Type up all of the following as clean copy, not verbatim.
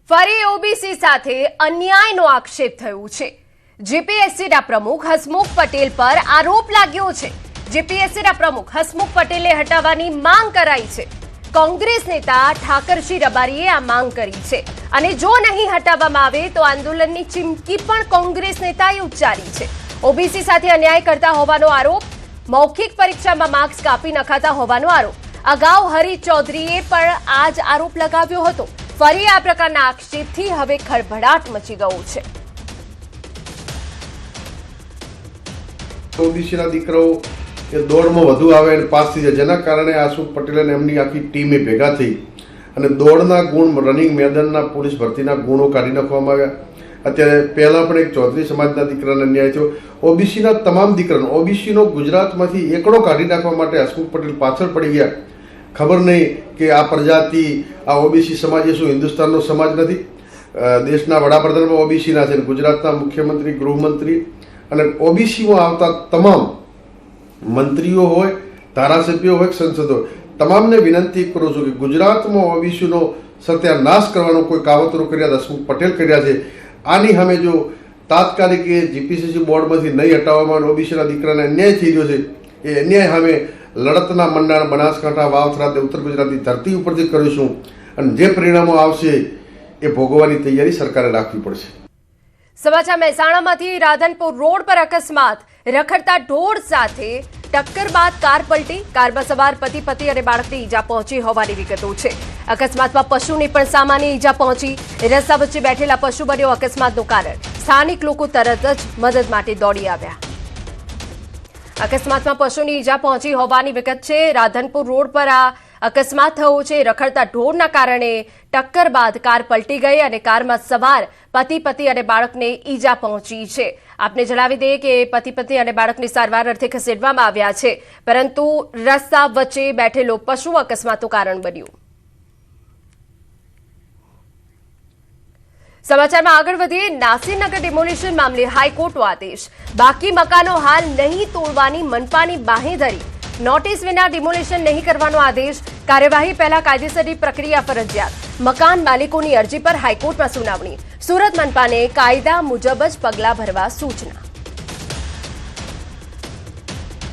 ફરી ઓબીસી સાથે અન્યાયનો આક્ષેપ થયો છે। જીપીએસસીના પ્રમુખ હસમુખ પટેલ પર આરોપ લાગ્યો છે। જીપીએસસીના પ્રમુખ હસમુખ પટેલને હટાવવાની માંગ કરાઈ છે। કોંગ્રેસ નેતા ઠાકરસિંહ રબારીએ આ માંગ કરી છે અને જો નહીં હટાવવામાં આવે તો આંદોલનની ચીમકી પણ કોંગ્રેસ નેતાએ ઉચ્ચારી છે। ઓબીસી સાથે અન્યાય કરતા હોવાનો આરોપ, મૌખિક પરીક્ષામાં માર્ક્સ કાપી નખાતા હોવાનો આરોપ। અગાઉ હરી ચૌધરીએ પણ આ જ આરોપ લગાવ્યો હતો। ફરી આ પ્રકારના આક્ષેપથી હવે ખળભળાટ મચી ગયો છે। ઓબીસીના દીકરાઓ એ દોડમાં વધુ આવે અને પાસ થઈ જાય, જેના કારણે હસમુખ પટેલ અને એમની આખી ટીમે ભેગા થઈ અને દોડના ગુણ, રનિંગ મેદાનના પોલીસ ભરતીના ગુણો કાઢી નાખવામાં આવ્યા। અત્યારે પહેલાં પણ એક ચૌધરી સમાજના દીકરાને અન્યાય થયો। ઓબીસીના તમામ દીકરાનો, ઓબીસીનો ગુજરાતમાંથી એકડો કાઢી નાખવા માટે હસમુખ પટેલ પાછળ પડી ગયા। ખબર નહીં કે આ પ્રજાતિ, આ ઓબીસી સમાજ એ શું હિન્દુસ્તાનનો સમાજ નથી? દેશના વડાપ્રધાનમાં ઓબીસીના છે, ગુજરાતના મુખ્યમંત્રી, ગૃહમંત્રી અને ઓબીસીમાં આવતા તમામ મંત્રીઓ હોય, ધારાસભ્યો હોય, સંસદ હોય, તમામને વિનંતી કરું છું કે ગુજરાતમાં ઓબીસીનો સત્યાનાશ કરવાનો કોઈ કાવતરું કર્યા હસમુખ પટેલ કર્યા છે। આની સામે જો તાત્કાલિક એ જીપીસીસી બોર્ડમાંથી નહીં હટાવવામાં આવે, ઓબીસીના દીકરાને અન્યાય થઈ રહ્યો છે, એ અન્યાય સામે લડતના મંડાણ બનાસકાંઠા, વાવથરા, ઉત્તર ગુજરાતની ધરતી ઉપરથી કરીશું અને જે પરિણામો આવશે એ ભોગવવાની તૈયારી સરકારે રાખવી પડશે। સમાચાર મહેસાણામાંથી રાધનપુર રોડ પર અકસ્માત, રખડતા ઢોર સાથે ટક્કર બાદ કાર પલટી, કારમાં સવાર પતિ અને બાળકને ઈજા પહોંચી હોવાની વિગતો છે। અકસ્માતમાં પશુને પણ સામાન્ય ઈજા પહોંચી। રસ્તા વચ્ચે બેઠેલા પશુ બન્યો અકસ્માતનું કારણ। સ્થાનિક લોકો તરત જ મદદ માટે દોડી આવ્યા। અકસ્માતમાં પશુની ઈજા પહોંચી હોવાની વિગત છે। રાધનપુર રોડ પર આ અકસ્માત થયો છે। રખડતા ઢોરના કારણે ટક્કર બાદ કાર પલટી ગઈ અને કારમાં સવાર પતિ અને બાળકને ઈજા પહોંચી છે। આપને જણાવી દઈએ કે પતિ અને બાળકની સારવાર અર્થે ખસેડવામાં આવ્યા છે, પરંતુ રસ્તા વચ્ચે બેઠેલો પશુ અકસ્માતનું કારણ બન્યું। સમાચારમાં આગળ વધીએ। નાસિરનગર ડિમોલિશન મામલે હાઈકોર્ટનો આદેશ। બાકી મકાનો હાલ નહીં તોડવાની મનપાની બાંહેધરી। નોટિસ વિના ડિમોલિશન નહીં કરવાનો આદેશ। કાર્યવાહી પહેલા કાયદેસરની પ્રક્રિયા ફરજિયાત। મકાન માલિકોની અરજી પર હાઈકોર્ટમાં સુનાવણી। સુરત મનપાને કાયદા મુજબ જ પગલાં ભરવા સૂચના।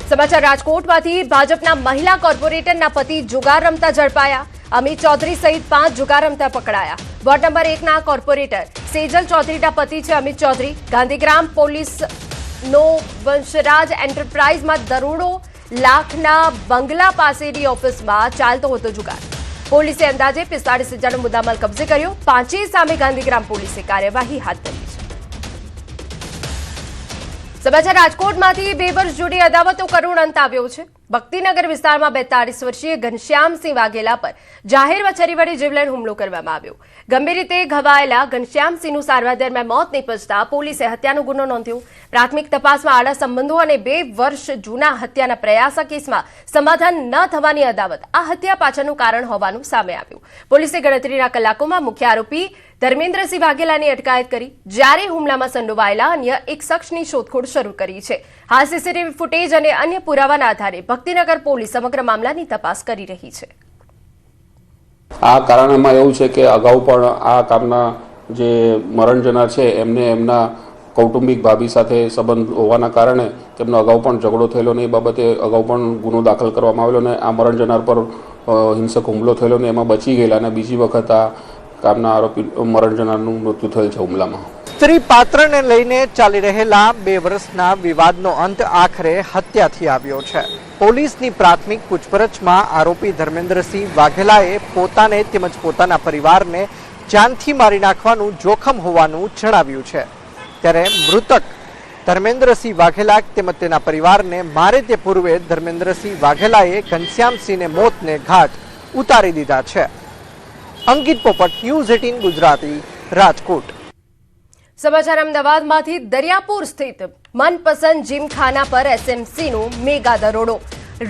સમાચાર રાજકોટમાંથી। ભાજપના મહિલા કોર્પોરેટરના પતિ જુગાર રમતા ઝડપાયા। અમિત ચૌધરી સહિત 5 જુગાર રમતા પકડાયા। વોર્ડ નંબર 1ના કોર્પોરેટર સેજલ ચૌધરીના પતિ છે અમિત ચૌધરી। ગાંધીગ્રામ પોલીસનો વંશરાજ એન્ટરપ્રાઇઝમાં દરોડો, લાખના બંગલા પાસેની ઓફિસમાં ચાલતો હતો જુગાર। પોલીસે અંદાજે 45,000નો મુદ્દામાલ કબજે કર્યો। 5 સામે ગાંધીગ્રામ પોલીસે કાર્યવાહી હાથ ધરી છે। સમાચાર રાજકોટમાંથી। 2 વર્ષ જૂની અદાવતનો કરુણ અંત આવ્યો છે। ભક્તિનગર વિસ્તારમાં 42 વર્ષીય ઘનશ્યામસિંહ વાઘેલા પર જાહેરમાં છરી વડે જીવલેણ હુમલો કરવામાં આવ્યો। ગંભીર રીતે ઘવાયેલા ઘનશ્યામસિંહનું સારવાર દરમિયાન મોત નીપજતા પોલીસે હત્યાનો ગુનો નોંધ્યો। પ્રાથમિક તપાસમાં આડા સંબંધો અને 2 વર્ષ જૂના હત્યાના પ્રયાસા કેસમાં સમાધાન ન થવાની અદાવત આ હત્યા પાછળનું કારણ હોવાનું સામે આવ્યું। પોલીસે ગણતરીના કલાકોમાં મુખ્ય આરોપી ધર્મેન્દ્રસિંહ વાઘેલાની અટકાયત કરી, જ્યારે હુમલામાં સંડોવાયેલા અન્ય એક શખ્સની શોધખોળ શરૂ કરી છે। હાલ સીસીટીવી ફૂટેજ અને અન્ય પુરાવાના આધારે ભક્તિનગર પોલીસ સમગ્ર મામલાની તપાસ કરી રહી છે। આ કારણમાં એવું છે કે અગાઉ પણ આ કામના જે મરણ જનાર છે એમને એમના કૌટુંબિક ભાભી સાથે સંબંધ હોવાના કારણે તેમનો અગાઉ પણ ઝઘડો થયેલો ને એ બાબતે અગાઉ પણ ગુનો દાખલ કરવામાં આવેલો ને આ મરણ જનાર પર હિંસક હુમલો થયેલો ને એમાં બચી ગયેલા અને બીજી વખત આ કામના આરોપી મરણ જનારનું મૃત્યુ થયેલ છે હુમલામાં। સ્ત્રી પાત્રને લઈને ચાલી રહેલા 2 વર્ષના વિવાદનો અંત આખરે હત્યાથી આવ્યો છે। પોલીસની પ્રાથમિક પૂછપરછમાં આરોપી ધર્મેન્દ્રસિંહ વાઘેલાએ પોતાને તેમજ પોતાના પરિવારને જાનથી મારી નાખવાનું જોખમ હોવાનું જણાવ્યું છે। ત્યારે મૃતક ધર્મેન્દ્રસિંહ વાઘેલા તેમજ તેના પરિવારને મારે તે પૂર્વે ધર્મેન્દ્રસિંહ વાઘેલાએ ઘનશ્યામસિંહને મોતને ઘાટ ઉતારી દીધા છે। અંકિત પોપટ, ન્યૂઝ 18 ગુજરાતી, રાજકોટ। સમાચાર અમદાવાદમાંથી। દરિયાપુર સ્થિત મનપસંદ જીમખાના પર એસએમસીનો મેગા દરોડો।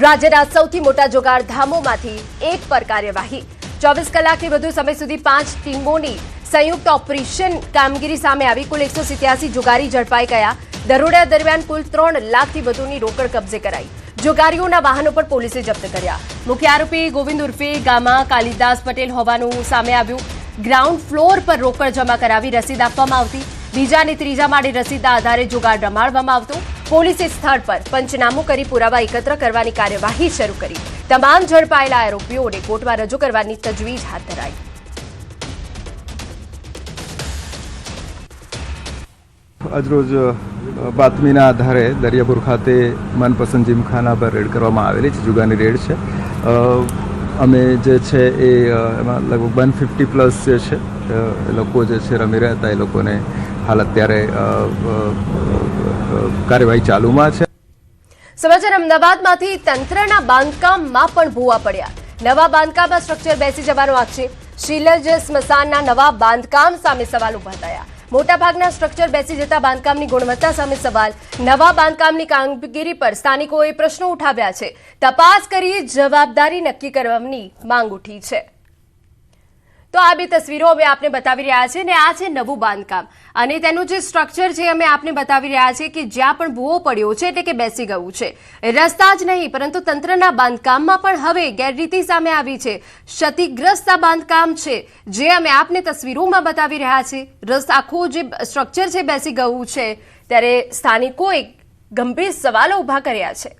રાજ્યના સૌથી મોટા જુગાર ધામોમાંથી એક પર કાર્યવાહી। 24 કલાકથી વધુ સમય સુધી 5 ટીમોની સંયુક્ત ઓપરેશન કામગીરી સામે આવી। કુલ 187 જુગારી ઝડપાઈ ગયા। દરોડા દરમિયાન કુલ 3 લાખથી વધુની રોકડ કબજે કરાઈ। जुगारीओना वाहनों पर पुलिसे जप्त कर्या। मुख्य आरोपी गोविंद उर्फे गामा कालिदास पटेल होवानुं सामे आव्युं। ગ્રાઉન્ડ ફ્લોર પર રોકડ જમા કરાવી રસીદ આપવામાં આવતી, બીજા અને ત્રીજા માળે રસીદના આધારે જુગાડ રમાડવામાં આવતો. પોલીસે સ્થળ પર પંચનામું કરી પુરાવા એકત્ર કરવાની કાર્યવાહી શરૂ કરી. તમામ ઝડપાયેલા આરોપીઓને કોર્ટમાં રજૂ કરવાની તજવીજ હાથ ધરાઈ. આજરોજ બાતમીના આધારે દરિયાપુર ખાતે મનપસંદ જીમખાના પર રેડ કરવામાં આવેલી છે. જુગારની રેડ છે. અમે જે છે એ એમાં લગભગ 150 પ્લસ જે છે એ લોકો જે છે રમી રહ્યા હતા. એ લોકોને હાલ અત્યારે કાર્યવાહી ચાલુમાં છે. સમાચાર અમદાવાદમાંથી તંત્રના બાંધકામમાં પણ ભૂવા પડ્યા. નવા બાંધકામમાં સ્ટ્રક્ચર બેસી જવાનો આક્ષેપ. શીલજ સ્મશાનના નવા બાંધકામ સામે સવાલ ઉભા થયા. મોટાભાગના સ્ટ્રક્ચર બેસી જતા બાંધકામની ગુણવત્તા સામે સવાલ. નવા બાંધકામની કામગીરી પર સ્થાનિકોએ પ્રશ્નો ઉઠાવ્યા છે. તપાસ કરી જવાબદારી નક્કી કરવાની માંગ ઉઠી છે. તો આ બે તસવીરો અમે આપને બતાવી રહ્યા છે, ને આ છે નવું બાંધકામ, અને તેનું જે સ્ટ્રક્ચર છે અમે આપને બતાવી રહ્યા છે કે જ્યાં પણ ભૂવો પડ્યો છે એટલે કે બેસી ગયું છે. રસ્તા જ નહીં પરંતુ તંત્રના બાંધકામમાં પણ હવે ગેરરીતિ સામે આવી છે. ક્ષતિગ્રસ્ત આ બાંધકામ છે જે અમે આપને તસવીરોમાં બતાવી રહ્યા છે. આખું જે સ્ટ્રક્ચર છે બેસી ગયું છે, ત્યારે સ્થાનિકોએ ગંભીર સવાલો ઉભા કર્યા છે.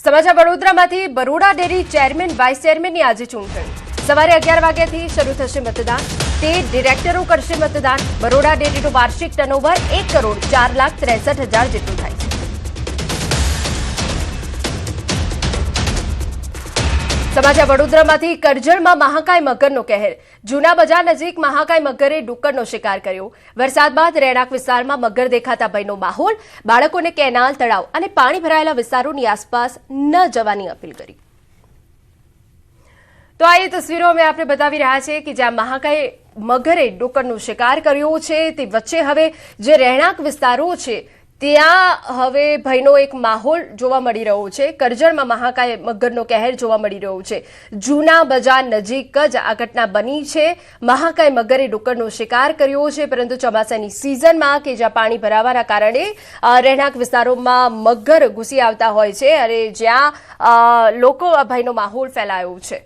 સમાચાર વડોદરામાંથી બરોડા ડેરી ચેરમેન વાઇસ ચેરમેનની આજે ચૂંટણી. સવારે 11 વાગ્યાથી શરૂ થશે મતદાન. તે ડિરેક્ટરો કરશે મતદાન. બરોડા ડેરીનું વાર્ષિક ટર્નઓવર 1,04,63,000 જેટલું થાય છે. સમાચાર વડોદરામાંથી કરજણમાં મહાકાય મગરનો કહેર. જૂના બજાર નજીક મહાકાય મગરે ડુક્કરનો શિકાર કર્યો. વરસાદ બાદ રહેણાંક વિસ્તારમાં મગર દેખાતા ભયનો માહોલ. બાળકોને કેનાલ, તળાવ અને પાણી ભરાયેલા વિસ્તારોની આસપાસ ન જવાની અપીલ કરી. તો આ એ તસવીરો અમે આપને બતાવી રહ્યા છે કે જ્યાં મહાકાય મગરે ડુક્કરનો શિકાર કર્યો છે, તે વચ્ચે હવે જે રહેણાંક વિસ્તારો છે ત્યાં હવે ભયનો એક માહોલ જોવા મળી રહ્યો છે. કરજણમાં મહાકાય મગરનો કહેર જોવા મળી રહ્યો છે. જૂના બજાર નજીક જ આ ઘટના બની છે. મહાકાય મગરે ડુક્કરનો શિકાર કર્યો છે, પરંતુ ચોમાસાની સિઝનમાં કે જ્યાં પાણી ભરાવાના કારણે રહેણાંક વિસ્તારોમાં મગર ઘૂસી આવતા હોય છે અને જ્યાં લોકો ભયનો માહોલ ફેલાયો છે.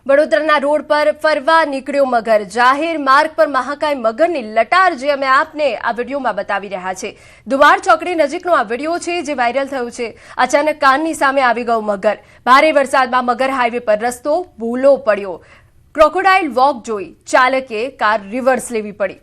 વડોદરાના રોડ પર ફરવા નીકળ્યો મગર. જાહેર માર્ગ પર મહાકાય મગરની લટાર જે અમે આપને આ વિડીયોમાં બતાવી રહ્યા છે. દુવાડ ચોકડી નજીકનો આ વિડીયો છે જે વાયરલ થયો છે. અચાનક કારની સામે આવી ગયો મગર. ભારે વરસાદમાં મગર હાઈવે પર રસ્તો ભૂલો પડ્યો. ક્રોકોડાઇલ વોક જોઈ ચાલકે કાર રિવર્સ લેવી પડી.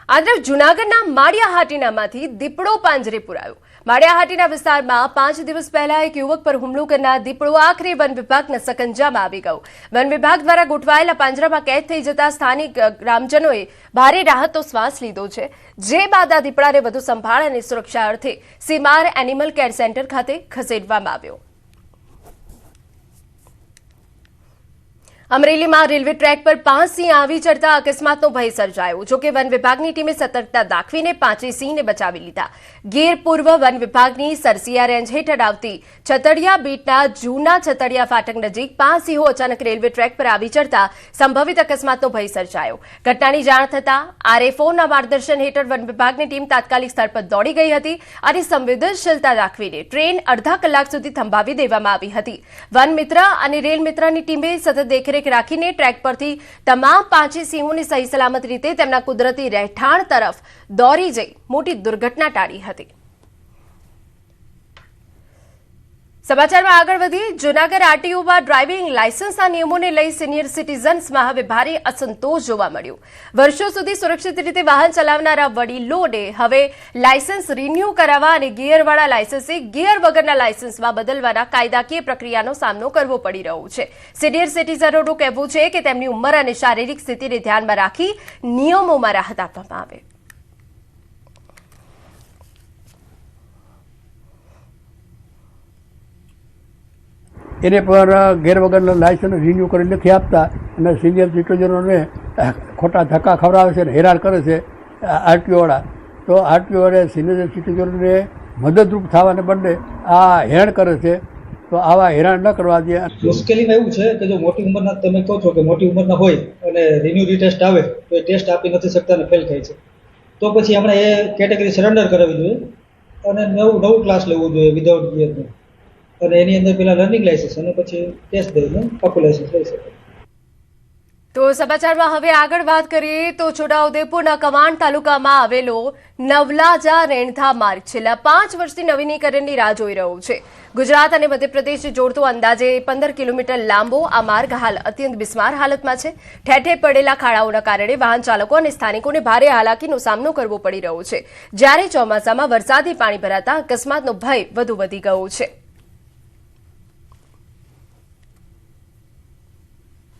આ તરફ જૂનાગઢના માળિયાહાટીનામાંથી દીપડો પાંજરે પુરાયો. માળિયાહાટીના વિસ્તારમાં 5 દિવસ પહેલા એક યુવક પર હુમલો કરનાર દીપડો આખરે વન વિભાગના સકંજામાં આવી ગયો. વન વિભાગ દ્વારા ગોઠવાયેલા પાંજરામાં કેદ થઈ જતા સ્થાનિક ગ્રામજનોએ ભારે રાહતનો શ્વાસ લીધો છે. જે બાદ આ દીપડાને વધુ સંભાળ અને સુરક્ષા અર્થે સીમાર એનિમલ કેર સેન્ટર ખાતે ખસેડવામાં આવ્યો. અમરેલીમાં રેલવે ટ્રેક પર 5 સિંહ આવી ચડતા અકસ્માતનો ભય સર્જાયો. જોકે વન વિભાગની ટીમે સતર્કતા દાખવીને 5 સિંહને બચાવી લીધા. ગીર પૂર્વ વન વિભાગની સરસિયા રેન્જ હેઠળ આવતી છતડિયા બીટના જૂના છતડિયા ફાટક નજીક 5 સિંહો અચાનક રેલવે ટ્રેક પર આવી ચડતા સંભવિત અકસ્માતનો ભય સર્જાયો. ઘટનાની જાણ થતાં RFOના માર્ગદર્શન હેઠળ વન વિભાગની ટીમ તાત્કાલિક સ્થળ પર દોડી ગઈ હતી અને સંવેદનશીલતા દાખવીને ટ્રેન અડધા કલાક સુધી થંભાવી દેવામાં આવી હતી. વન મિત્ર અને રેલ મિત્રની ટીમે સતત દેખરેખ રાખીને ટ્રેક પરથી તમામ 5 સિંહોને સહી સલામત રીતે તેમના કુદરતી રહેઠાણ તરફ દોરી જઈ મોટી દુર્ઘટના ટાળી હતી. સમાચારમાં આગળ વધીએ. જૂનાગઢ RTOમાં ડ્રાઇવિંગ લાયસન્સના નિયમોને લઈ સિનિયર સિટીઝન્સમાં હવે ભારે અસંતોષ જોવા મળ્યો. વર્ષો સુધી સુરક્ષિત રીતે વાહન ચલાવનારા વડીલોને હવે લાયસન્સ રિન્યૂ કરાવવા અને ગિયરવાળા લાયસન્સને ગિયર વગરના લાયસન્સમાં બદલવાના કાયદાકીય પ્રક્રિયાનો સામનો કરવો પડી રહ્યો છે. સિનિયર સિટીઝનોનું કહેવું છે કે તેમની ઉંમર અને શારીરિક સ્થિતિને ધ્યાનમાં રાખી નિયમોમાં રાહત આપવામાં આવે. એને પર ગેર વગરના લાયસન્સ રિન્યૂ કરી નથી આપતા અને સિનિયર સિટીઝનોને ખોટા ધક્કા ખવડાવે છે અને હેરાન કરે છે RTOવાળા. તો RTOવાળા સિનિયર સિટીઝનોને મદદરૂપ થવાને બદલે આ હેરાન કરે છે. તો આવા હેરાન ન કરવા દે. મુશ્કેલીમાં એવું છે કે જો મોટી ઉંમરના તમે કહો છો કે મોટી ઉંમરના હોય અને રિન્યુ રીટેસ્ટ આવે તો એ ટેસ્ટ આપી નથી શકતા અને ફેલ થાય છે, તો પછી આપણે એ કેટેગરી સરેન્ડર કરાવવી જોઈએ અને નવું ક્લાસ લેવું જોઈએ વિધાઉટ ગિયરનું, અને એની અંદર પેલા લર્નિંગ લાઇસન્સ અને પછી ટેસ્ટ દઈને પાકું લાઇસન્સ લઈ શકે. તો સમાચારમાં હવે આગળ વાત કરીએ તો છોટાઉદેપુરના કવાંટ તાલુકામાં આવેલો નવલાજા રેણધા માર્ગ છેલ્લા 5 વર્ષથી નવીનીકરણની રાહ જોઈ રહ્યો છે. ગુજરાત અને મધ્યપ્રદેશ જોડતો અંદાજે 15 કિલોમીટર લાંબો આ માર્ગ હાલ અત્યંત બિસ્માર હાલતમાં છે. ઠેર ઠેર પડેલા ખાડાઓના કારણે વાહન ચાલકો અને સ્થાનિકોને ભારે હાલાકીનો સામનો કરવો પડી રહ્યો છે. જ્યારે ચોમાસામાં વરસાદી પાણી ભરાતા અકસ્માતનો ભય વધુ વધી ગયો છે.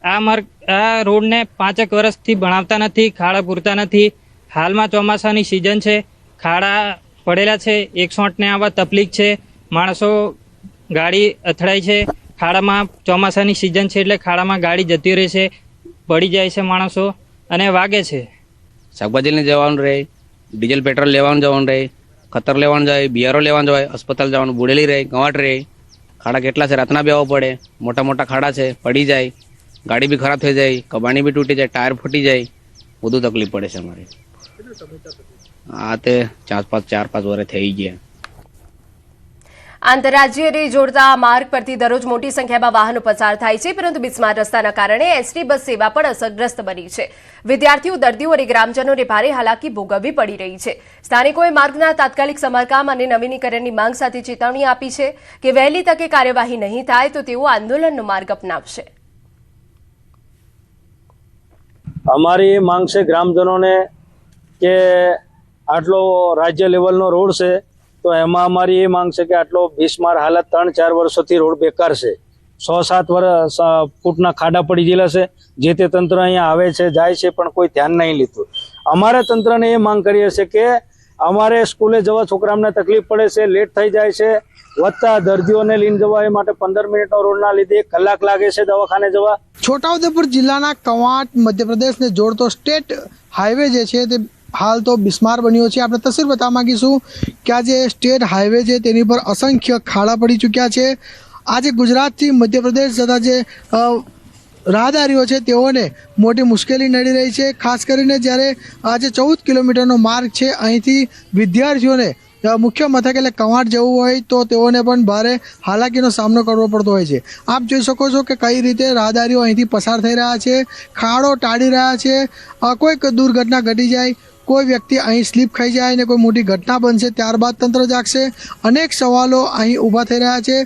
આ રોડને 5 વર્ષથી બનાવતા નથી, ખાડા પૂરતા નથી. હાલમાં ચોમાસાની સિઝન છે, ખાડા પડેલા છે, 108 ને આવવા તકલીફ છે, માણસો ગાડી અથડાય છે. ખાડામાં ચોમાસાની સિઝન છે એટલે ખાડામાં ગાડી જતી રહે છે, પડી જાય છે માણસો અને વાગે છે. શાકભાજી લઈને જવાનું રહે, ડીઝલ પેટ્રોલ લેવાનું જવાનું રહે, ખતર લેવાનું જાય, બિયારો લેવાનું જાય, અસ્પતાલ જવાનું, બુડેલી રહે, ગવાટ રહે. ખાડા કેટલા છે, રાતના બેવા પડે, મોટા મોટા ખાડા છે, પડી જાય, ગાડી બી ખરાબ થઈ જાય, કબાણી બી તૂટી જાય, ટાયર ફૂટી જાય, બધું તકલીફ પડે છે અમારે. આ તે 4-5 વર્ષ થઈ ગયા. આંતરરાજ્યને જોડતા આ માર્ગ પરથી દરરોજ મોટી સંખ્યામાં વાહનો પસાર થાય છે, પરંતુ બિસ્માર રસ્તાના કારણે એસટી બસ સેવા પણ અસરગ્રસ્ત બની છે. વિદ્યાર્થીઓ, દર્દીઓ અને ગ્રામજનોને ભારે હાલાકી ભોગવવી પડી રહી છે. સ્થાનિકોએ માર્ગના તાત્કાલિક સમારકામ અને નવીનીકરણની માંગ સાથે ચેતવણી આપી છે કે વહેલી તકે કાર્યવાહી નહીં થાય તો તેઓ આંદોલનનો માર્ગ અપનાવશે. અમારી એ માંગ છે ગ્રામજનોને કે આટલો રાજ્ય લેવલનો રોડ છે તો એમાં અમારી એ માંગ છે કે આટલો બિસ્માર હાલત 3-4 વર્ષોથી રોડ બેકાર છે. 6-7 ફૂટના ખાડા પડી ગયેલા છે. જે તે તંત્ર અહીંયા આવે છે, જાય છે, પણ કોઈ ધ્યાન નહીં લીધું. અમારે તંત્રને એ માંગ કરીએ છીએ કે અમારે સ્કૂલે જવા છોકરાઓને તકલીફ પડે છે, લેટ થઈ જાય છે, વધતા દર્દીઓને લઈને જવા એ માટે 15 મિનિટનો રોડના લીધે 1 કલાક લાગે છે દવાખાને જવા. છોટાઉદેપુર જિલ્લાના કવાંટ મધ્યપ્રદેશને જોડતો સ્ટેટ હાઈવે જે છે તે હાલ તો બિસ્માર બન્યો છે. આપણે તસવીર બતાવવા માંગીશું કે આ જે સ્ટેટ હાઈવે છે તેની પર અસંખ્ય ખાડા પડી ચૂક્યા છે. આજે ગુજરાતથી મધ્યપ્રદેશ જતા જે રાહદારીઓ છે તેઓને મોટી મુશ્કેલી નડી રહી છે. ખાસ કરીને જ્યારે આ જે 14 કિલોમીટરનો માર્ગ છે અહીંથી વિદ્યાર્થીઓને મુખ્ય મથક એટલે કવાંટ જવું હોય તો તેઓને પણ ભારે હાલાકીનો સામનો કરવો પડતો હોય છે. આપ જોઈ શકો છો કે કઈ રીતે રાહદારીઓ અહીંથી પસાર થઈ રહ્યા છે, ખાડો ટાળી રહ્યા છે. કોઈક દુર્ઘટના ઘટી જાય, કોઈ વ્યક્તિ અહીં સ્લીપ ખાઈ જાય ને કોઈ મોટી ઘટના બનશે ત્યારબાદ તંત્ર જાગશે. અનેક સવાલો અહીં ઊભા થઈ રહ્યા છે.